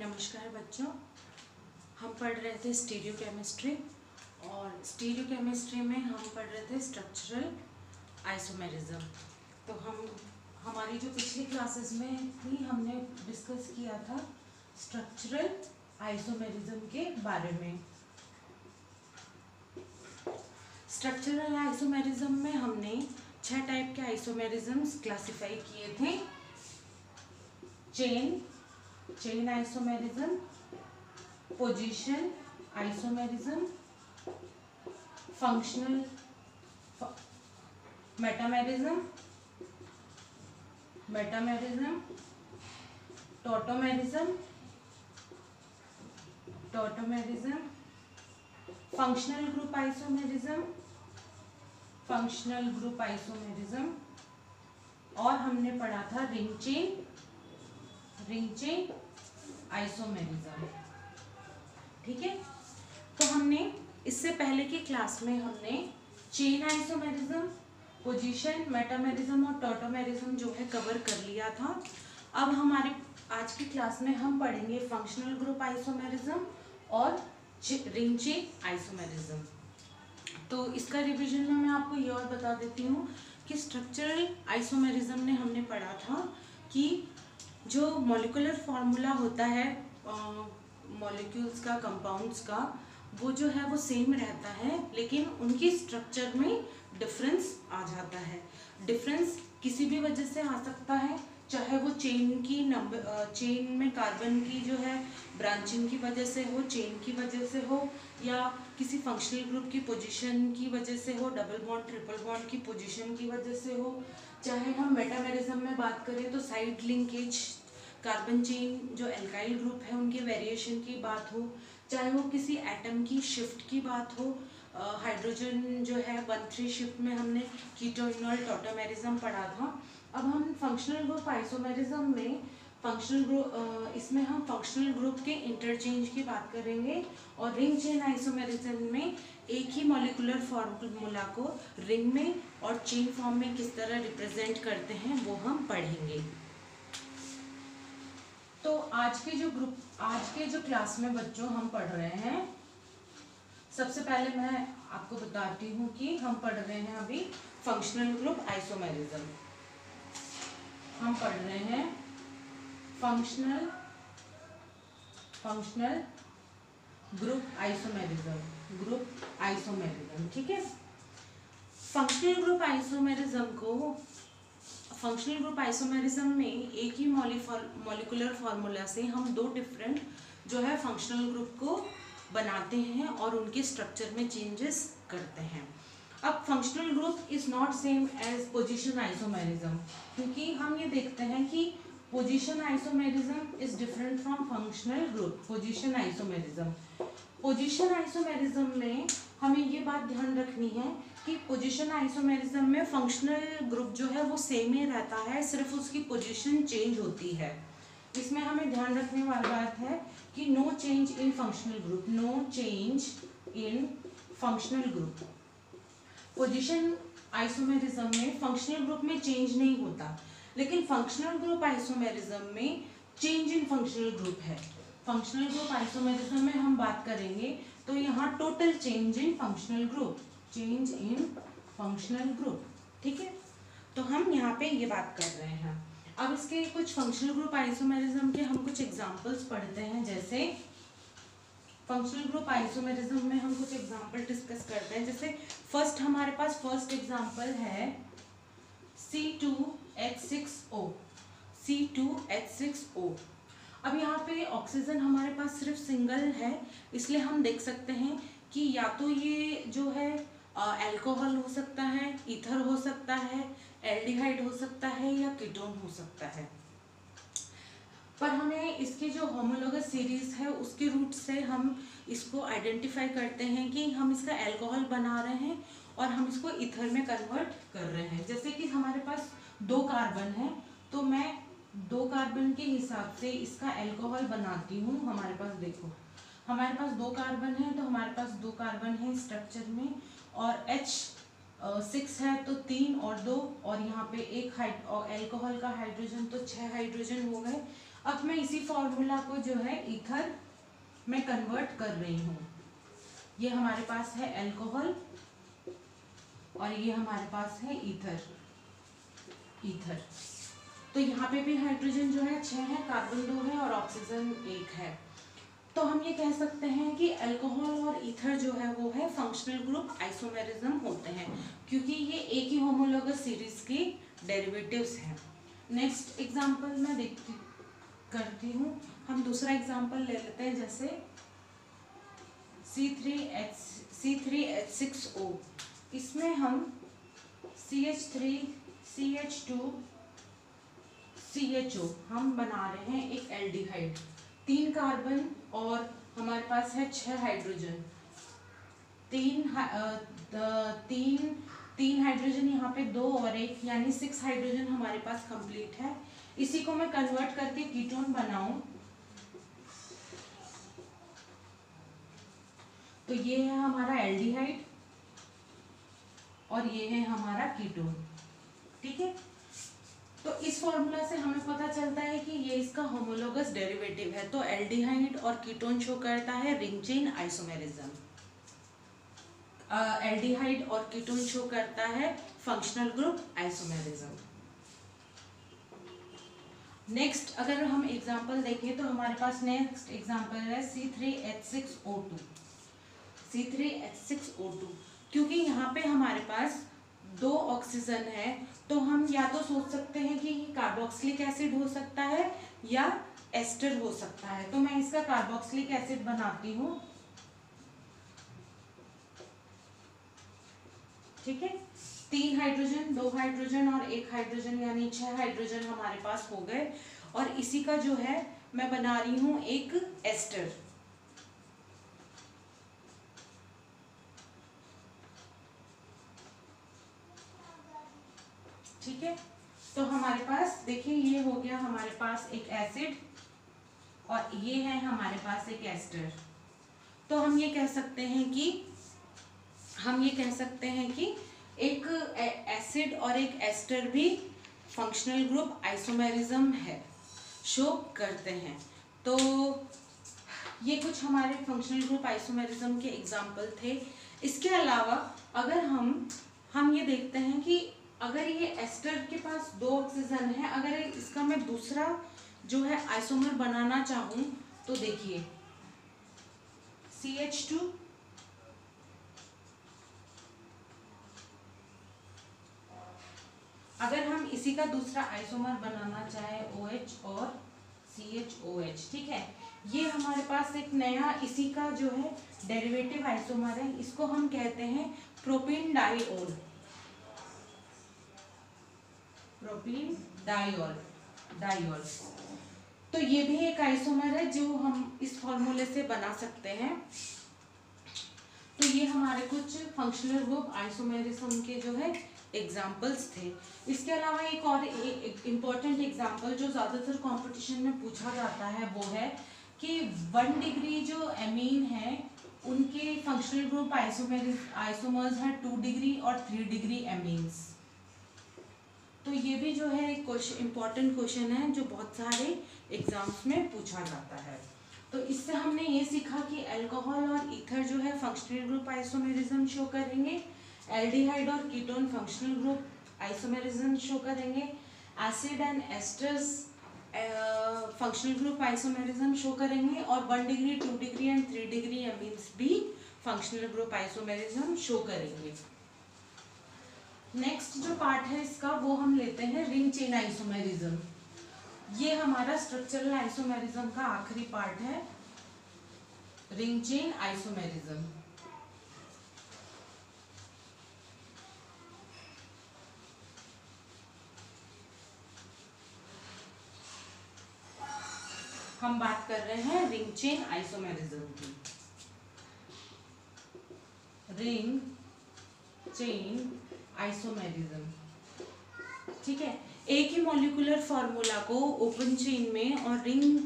नमस्कार बच्चों, हम पढ़ रहे थे स्टीरियो केमिस्ट्री और स्टीरियो केमिस्ट्री में हम पढ़ रहे थे स्ट्रक्चरल आइसोमेरिज्म। तो हमारी जो पिछली क्लासेस में थी हमने डिस्कस किया था स्ट्रक्चरल आइसोमेरिज्म के बारे में। स्ट्रक्चरल आइसोमेरिज्म में हमने 6 टाइप के आइसोमेरिज्म्स क्लासिफाई किए थे। Chain isomerism, position isomerism, functional metamerism, tautomerism, functional group isomerism, और हमने पढ़ा था रिंग चेन आइसोमेरिज्म। ठीक है, तो हमने इससे पहले की क्लास में हमने चेन आइसोमेरिज्म, पोजीशन, मेटामेरिज्म और टॉटोमेरिज्म जो है कवर कर लिया था। अब हमारे आज की क्लास में हम पढ़ेंगे फंक्शनल ग्रुप आइसोमेरिज्म और रिंग चेन आइसोमेरिज्म। तो इसका रिवीजन में मैं आपको ये और बता देती हूँ कि स्ट्रक्चरल आइसोमेरिज्म ने हमने पढ़ा था कि जो मॉलिक्यूलर फॉर्मूला होता है मॉलिक्यूल्स का, कंपाउंड्स का, वो जो है वो सेम रहता है, लेकिन उनकी स्ट्रक्चर में डिफरेंस आ जाता है। डिफरेंस किसी भी वजह से आ सकता है, चाहे वो चेन में कार्बन की जो है ब्रांचिंग की वजह से हो, चेन की वजह से हो, या किसी फंक्शनल ग्रुप की पोजीशन की वजह से हो, डबल बॉन्ड ट्रिपल बॉन्ड की पोजीशन की वजह से हो, चाहे हम मेटामेरिज्म में बात करें तो साइड लिंकेज कार्बन चेन जो एल्काइल ग्रुप है उनके वेरिएशन की बात हो, चाहे वो किसी एटम की शिफ्ट की बात हो। हाइड्रोजन जो है 1,3 शिफ्ट में हमने कीटोइनॉल टॉटोमेरिज्म पढ़ा था। अब हम फंक्शनल ग्रुप आइसोमेरिज्म में इसमें हम फंक्शनल ग्रुप के इंटरचेंज की बात करेंगे, और रिंग चेन आइसोमेरिज्म में एक ही मॉलिक्यूलर फॉर्मूला को रिंग में और चेन फॉर्म में किस तरह रिप्रेजेंट करते हैं वो हम पढ़ेंगे। तो आज के जो क्लास में बच्चों हम पढ़ रहे हैं, सबसे पहले मैं आपको बताती हूँ कि हम पढ़ रहे हैं अभी फंक्शनल ग्रुप आइसोमेरिज्म। हम पढ़ रहे हैं फंक्शनल ग्रुप आइसोमेरिज्म। ठीक है, फंक्शनल ग्रुप आइसोमेरिज्म में एक ही मॉलिक्यूलर फार्मूला से हम दो डिफरेंट जो है फंक्शनल ग्रुप को बनाते हैं और उनके स्ट्रक्चर में चेंजेस करते हैं। अब functional group is not same as position isomerism, क्योंकि हम ये देखते हैं कि position isomerism is different from functional group. Position isomerism में हमें ये बात ध्यान रखनी है कि पोजीशन आइसोमेरिज्म में फंक्शनल ग्रुप जो है वो सेम ही रहता है, सिर्फ उसकी पोजीशन चेंज होती है। इसमें हमें ध्यान रखने वाली बात है कि no change in functional group. Position isomerism में फंक्शनल ग्रुप में चेंज नहीं होता, लेकिन फंक्शनल ग्रुप आइसोमेरिज्म में चेंज इन फंक्शनल ग्रुप है। फंक्शनल ग्रुप आइसोमेरिज्म में हम बात करेंगे तो यहाँ total change in functional group. ठीक है, तो हम यहाँ पे ये बात कर रहे हैं। अब इसके कुछ फंक्शनल ग्रुप आइसोमेरिज्म के हम कुछ एग्जांपल्स पढ़ते हैं। जैसे फंक्शनल ग्रुप आइसोमेरिज्म में हम कुछ एग्जांपल डिस्कस करते हैं। जैसे हमारे पास फर्स्ट एग्जांपल है C2H6O। अब यहाँ पे ऑक्सीजन हमारे पास सिर्फ सिंगल है, इसलिए हम देख सकते हैं कि या तो ये जो है अल्कोहल हो सकता है, ईथर हो सकता है, एल्डिहाइड हो सकता है, या कीटोन हो सकता है। पर हमें इसकी जो होमोलोगस सीरीज है उसके रूट से हम इसको आइडेंटिफाई करते हैं कि हम इसका अल्कोहल बना रहे हैं और हम इसको ईथर में कन्वर्ट कर रहे हैं। जैसे कि हमारे पास 2 कार्बन है, तो मैं 2 कार्बन के हिसाब से इसका अल्कोहल बनाती हूँ। हमारे पास देखो, हमारे पास 2 कार्बन है, तो हमारे पास 2 कार्बन है स्ट्रक्चर में, और H6 है तो 3 और 2, और यहाँ पे एक अल्कोहल का हाइड्रोजन, तो 6 हाइड्रोजन हो गए। अब मैं इसी फॉर्मूला को जो है ईथर में कन्वर्ट कर रही हूँ। ये हमारे पास है अल्कोहल और ये हमारे पास है ईथर। तो यहाँ पे भी हाइड्रोजन जो है 6 है, कार्बन 2 है और ऑक्सीजन 1 है। तो हम ये कह सकते हैं कि अल्कोहल और ईथर जो है वो है फंक्शनल ग्रुप आइसोमेरिज्म होते हैं, क्योंकि ये एक ही होमोलोगस सीरीज की डेरिवेटिव्स हैं। नेक्स्ट एग्जांपल मैं करती हूँ। हम दूसरा एग्जांपल ले लेते हैं, जैसे C3H6O। इसमें हम CH3 CH2 CHO हम बना रहे हैं एक एल्डिहाइड। 3 कार्बन और हमारे पास है 6 हाइड्रोजन। तीन हाइड्रोजन यहाँ पे 2 और 1 यानी 6 हाइड्रोजन हमारे पास कंप्लीट है। इसी को मैं कन्वर्ट करके कीटोन बनाऊं तो ये है हमारा एल्डिहाइड और ये है हमारा कीटोन। ठीक है, तो इस फॉर्मूला से हमें पता चलता है कि ये इसका होमोलोगस डेरिवेटिव है। तो एल्डिहाइड और कीटोन शो करता है रिंग चेन आइसोमेरिज्म, एल्डिहाइड और कीटोन शो करता है फंक्शनल ग्रुप आइसोमेरिज्म। नेक्स्ट अगर हम एग्जांपल देखें तो हमारे पास नेक्स्ट एग्जांपल है C3H6O2। C3H6O2 क्योंकि यहाँ पे हमारे पास 2 ऑक्सीजन है, तो हम या तो सोच सकते हैं कि ये कार्बोक्सिलिक एसिड हो सकता है या एस्टर हो सकता है। तो मैं इसका कार्बोक्सिलिक एसिड बनाती हूँ। ठीक है, 3 हाइड्रोजन 2 हाइड्रोजन और 1 हाइड्रोजन यानी 6 हाइड्रोजन हमारे पास हो गए। और इसी का जो है मैं बना रही हूँ एक एस्टर। ठीक है, तो हमारे पास देखिए ये हो गया हमारे पास एक एसिड और ये है हमारे पास एक एस्टर। तो हम ये कह सकते हैं कि एक एसिड और एक एस्टर भी फंक्शनल ग्रुप आइसोमेरिज्म है, शो करते हैं। तो ये कुछ हमारे फंक्शनल ग्रुप आइसोमेरिज्म के एग्जाम्पल थे। इसके अलावा अगर हम ये देखते हैं कि अगर ये एस्टर के पास 2 ऑक्सीजन है, अगर इसका मैं दूसरा जो है आइसोमर बनाना चाहूँ तो देखिए CH2 अगर हम इसी का दूसरा आइसोमर बनाना चाहे OH और CHOH। ठीक है, ये हमारे पास एक नया इसी का जो है डेरिवेटिव आइसोमर है, इसको हम कहते हैं प्रोपीन डाइऑल। तो ये भी एक आइसोमर है जो हम इस फॉर्मूले से बना सकते हैं। तो ये हमारे कुछ फंक्शनल ग्रुप आइसोमेरिज्म के जो है एग्जाम्पल्स थे। इसके अलावा एक और इम्पॉर्टेंट एग्जाम्पल जो ज़्यादातर कंपटीशन में पूछा जाता है वो है कि 1 डिग्री जो एमीन है उनके फंक्शनल ग्रुप आइसोमर्स हैं 2 डिग्री और 3 डिग्री एमीन्स। तो ये भी जो है एक इम्पॉर्टेंट क्वेश्चन है जो बहुत सारे एग्जाम्स में पूछा जाता है। तो इससे हमने ये सीखा कि अल्कोहल और ईथर जो है फंक्शनल ग्रुप आइसोमेरिज्म शो करेंगे, एल्डिहाइड और ketone functional group isomerism show करेंगे, acid and esters functional group isomerism show करेंगे और 1 degree 2 degree and 3 degree amines भी फंक्शनल ग्रुप आइसोमेरिज्म शो करेंगे। नेक्स्ट जो पार्ट है इसका वो हम लेते हैं रिंग चेन आइसोमेरिज्म। ये हमारा स्ट्रक्चरल आइसोमेरिज्म का आखिरी पार्ट है, रिंग चेन आइसोमेरिज्म। हम बात कर रहे हैं रिंग चेन आइसोमेरिज्म की। रिंग चेन आइसोमेरिज्म, ठीक है, एक ही मॉलिक्यूलर फॉर्मूला को ओपन चेन में और रिंग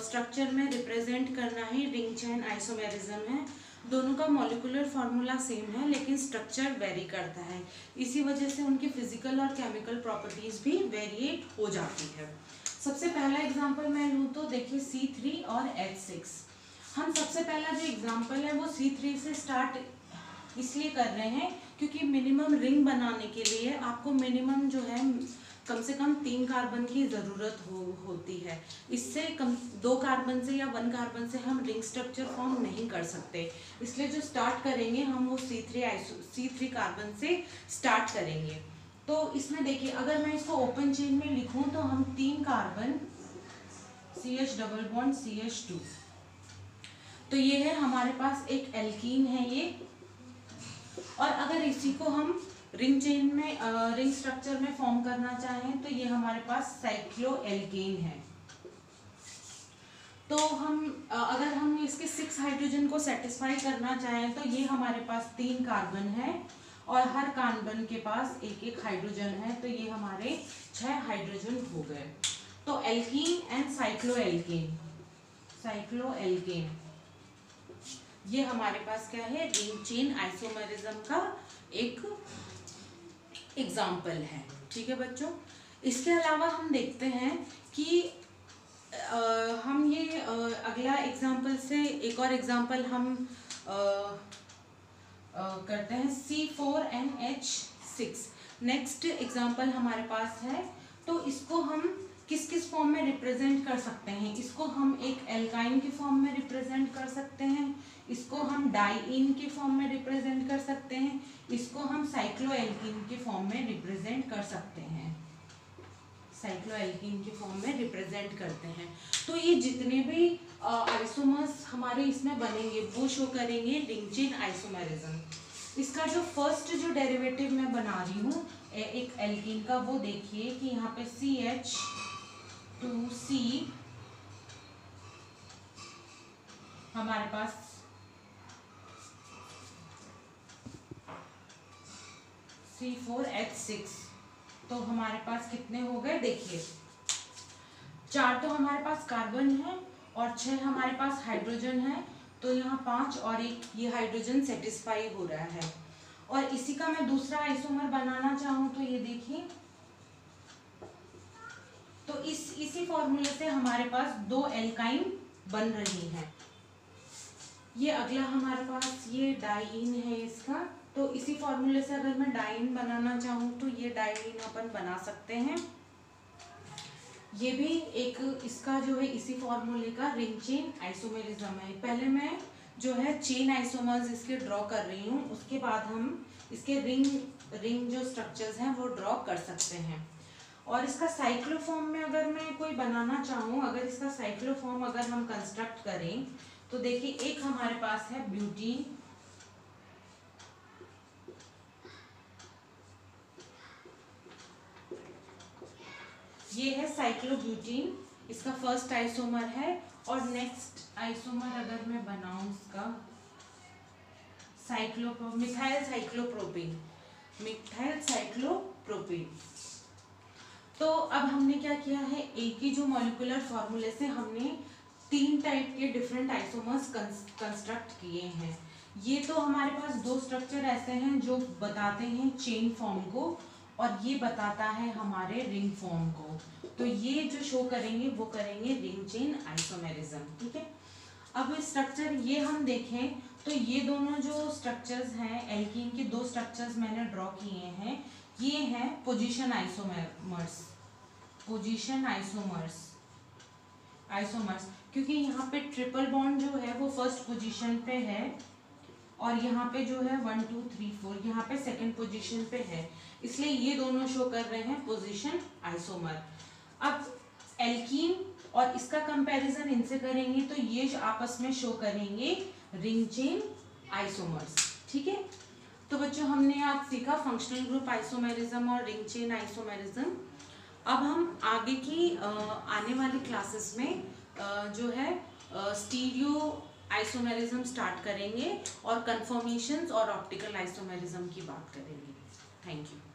स्ट्रक्चर में रिप्रेजेंट करना ही रिंग चेन आइसोमेरिज्म है। दोनों का मॉलिक्यूलर फॉर्मूला सेम है लेकिन स्ट्रक्चर वेरी करता है, इसी वजह से उनकी फिजिकल और केमिकल प्रॉपर्टीज भी वेरिएट हो जाती है। सबसे पहला एग्जांपल मैं लूँ तो देखिए C3 और H6। हम सबसे पहला जो एग्जांपल है वो C3 से स्टार्ट इसलिए कर रहे हैं क्योंकि मिनिमम रिंग बनाने के लिए आपको मिनिमम जो है कम से कम 3 कार्बन की ज़रूरत होती है। इससे कम 2 कार्बन से या 1 कार्बन से हम रिंग स्ट्रक्चर फॉर्म नहीं कर सकते। इसलिए जो स्टार्ट करेंगे हम वो C3 कार्बन से स्टार्ट करेंगे। तो इसमें देखिए अगर मैं इसको ओपन चेन में लिखूं तो हम 3 carbon CH double bond CH2, तो ये है हमारे पास एक एल्कीन है ये। और अगर इसी को हम रिंग चेन में रिंग स्ट्रक्चर में फॉर्म करना चाहें तो ये हमारे पास साइक्लोएल्केन है। तो हम अगर हम इसके 6 हाइड्रोजन को सेटिस्फाई करना चाहें तो ये हमारे पास 3 कार्बन है और हर कार्बन के पास एक एक हाइड्रोजन है, तो ये हमारे 6 हाइड्रोजन हो गए। तो एल्कीन एंड साइक्लोएल्केन ये हमारे पास क्या है, रिंग चेन आइसोमेरिज्म का एक एग्जाम्पल है। ठीक है बच्चों, इसके अलावा हम देखते हैं कि हम ये अगला एग्जाम्पल से एक और एग्जाम्पल हम करते हैं C4NH6। नेक्स्ट एग्जाम्पल हमारे पास है, तो इसको हम किस किस फॉर्म में रिप्रेजेंट कर सकते हैं। इसको हम एक एल्काइन के फॉर्म में रिप्रेजेंट कर सकते हैं, इसको हम डाइईन के फॉर्म में रिप्रेजेंट कर सकते हैं, इसको हम साइक्लोएल्कीन के फॉर्म में रिप्रेजेंट कर सकते हैं, साइक्लोएल्कीन के फॉर्म में रिप्रेजेंट करते हैं। तो ये जितने भी आइसोमर्स हमारे इसमें बनेंगे वो शो करेंगे रिंग चेन आइसोमेरिज्म। इसका जो फर्स्ट जो डेरिवेटिव मैं बना रही हूँ एक एल्कीन का, वो देखिए कि यहाँ पे CH2C हमारे पास C4H6, तो हमारे पास कितने हो गए देखिए, 4 तो हमारे पास कार्बन है और 6 हमारे पास हाइड्रोजन है, तो यहाँ 5 और 1 ये हाइड्रोजन सेटिस्फाई हो रहा है। और इसी का मैं दूसरा आइसोमर बनाना चाहूँ तो ये देखिए, तो इसी फॉर्मूले से हमारे पास 2 एल्काइन बन रही हैं। ये अगला हमारे पास ये डाइईन है इसका, तो इसी फॉर्मूले से अगर मैं डाइईन बनाना चाहूँ तो ये डाइईन अपन बना सकते हैं। ये भी एक इसका जो है इसी फॉर्मूले का रिंग चेन आइसोमेरिज्म है। पहले मैं जो है चेन आइसोमर्स इसके ड्रॉ कर रही हूँ, उसके बाद हम इसके रिंग जो स्ट्रक्चर्स हैं वो ड्रॉ कर सकते हैं। और इसका साइक्लोफॉर्म में अगर मैं कोई बनाना चाहूँ, अगर इसका साइक्लोफॉर्म अगर हम कंस्ट्रक्ट करें तो देखिए एक हमारे पास है ब्यूटीन, ये है साइक्लोब्यूटीन, इसका फर्स्ट आइसोमर है। और नेक्स्ट आइसोमर अगर मैं बनाऊं इसका मिथाइल साइक्लोप्रोपीन। तो अब हमने क्या किया है, एक ही जो मॉलिक्यूलर फॉर्मूले से हमने 3 टाइप के डिफरेंट आइसोमर्स कंस्ट्रक्ट किए हैं। ये तो हमारे पास 2 स्ट्रक्चर ऐसे हैं जो बताते हैं चेन फॉर्म को, और ये बताता है हमारे रिंग फॉर्म को। तो ये जो शो करेंगे वो करेंगे रिंग चेन आइसोमेरिज्म। ठीक है, अब स्ट्रक्चर ये हम देखें तो ये दोनों जो स्ट्रक्चर्स हैं, एल्कीन के 2 स्ट्रक्चर्स मैंने ड्रॉ किए हैं, ये हैं पोजीशन आइसोमर्स, क्योंकि यहाँ पे ट्रिपल बॉन्ड जो है वो फर्स्ट पोजीशन पे है और यहाँ पे जो है 1 2 3 4 यहाँ पे सेकंड पोजीशन पे है, इसलिए ये दोनों शो कर रहे हैं पोजीशन आइसोमर। अब एल्कीन और इसका कंपैरिजन इनसे करेंगे तो ये आपस में शो करेंगे रिंग चेन आइसोमर्स। ठीक है, तो बच्चों हमने आज सीखा फंक्शनल ग्रुप आइसोमेरिज्म और रिंग चेन आइसोमेरिज्म। अब हम आगे की आने वाली क्लासेस में जो है स्टीरियो आइसोमेरिज्म स्टार्ट करेंगे और कन्फर्मेशंस और ऑप्टिकल आइसोमेरिज्म की बात करेंगे। Thank you.